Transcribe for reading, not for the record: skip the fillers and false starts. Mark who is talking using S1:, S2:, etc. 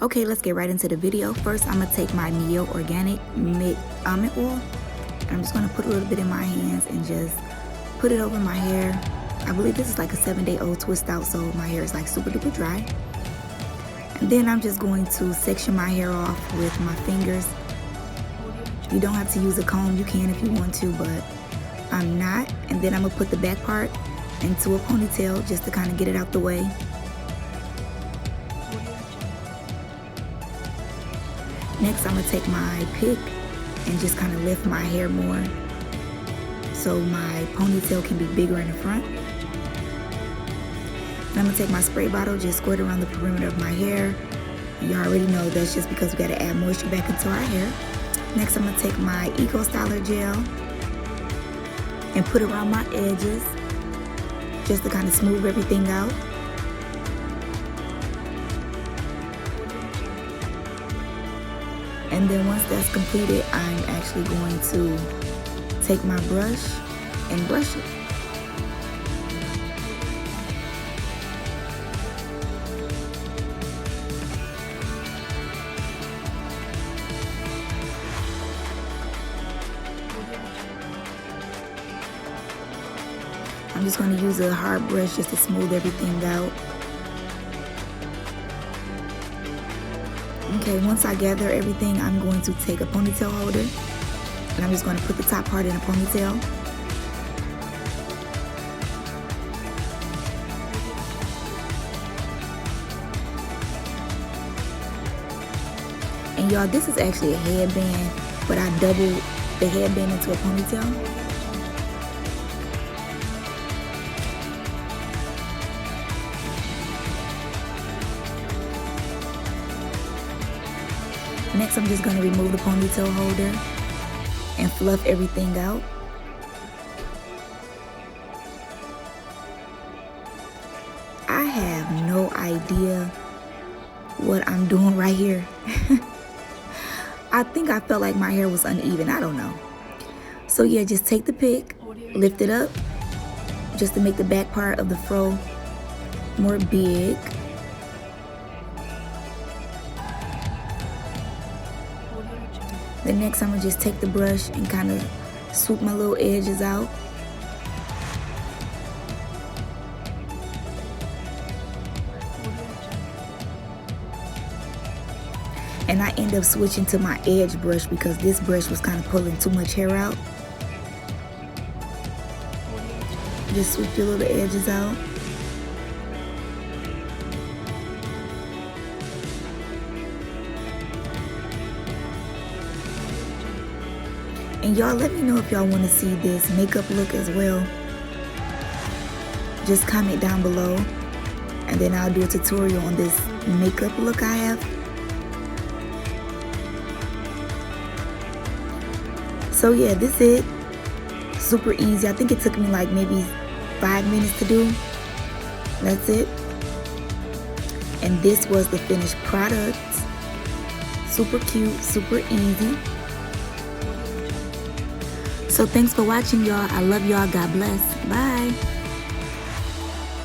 S1: Okay, let's get right into the video. First, I'm gonna take my Neo Organic Mid Almond Oil. And I'm just gonna put a little bit in my hands and just put it over my hair. I believe this is like a 7-day-old twist out, so my hair is like super duper dry. And then I'm just going to section my hair off with my fingers. You don't have to use a comb, you can if you want to, but I'm not. And then I'm gonna put the back part into a ponytail just to kind of get it out the way. Next, I'm gonna take my pick and just kind of lift my hair more so my ponytail can be bigger in the front. And I'm gonna take my spray bottle, just squirt around the perimeter of my hair. You already know that's just because we gotta add moisture back into our hair. Next, I'm gonna take my Eco Styler gel and put around my edges just to kind of smooth everything out. And then once that's completed, I'm actually going to take my brush and brush it. I'm just going to use a hard brush just to smooth everything out. Okay, once I gather everything, I'm going to take a ponytail holder and I'm just going to put the top part in a ponytail. And y'all, this is actually a headband, but I doubled the headband into a ponytail. Next, I'm just going to remove the ponytail holder and fluff everything out. I have no idea what I'm doing right here. I think I felt like my hair was uneven. I don't know. So yeah, just take the pick, lift it up, just to make the back part of the fro more big. Then next, I'm gonna just take the brush and kind of swoop my little edges out. And I end up switching to my edge brush because this brush was kind of pulling too much hair out. Just swoop your little edges out. And y'all, let me know if y'all want to see this makeup look as well. Just comment down below, and then I'll do a tutorial on this makeup look I have. So yeah, this is it. Super easy. I think it took me like maybe 5 minutes to do. That's it. And this was the finished product. Super cute, super easy. So thanks for watching, y'all. I love y'all. God bless. Bye.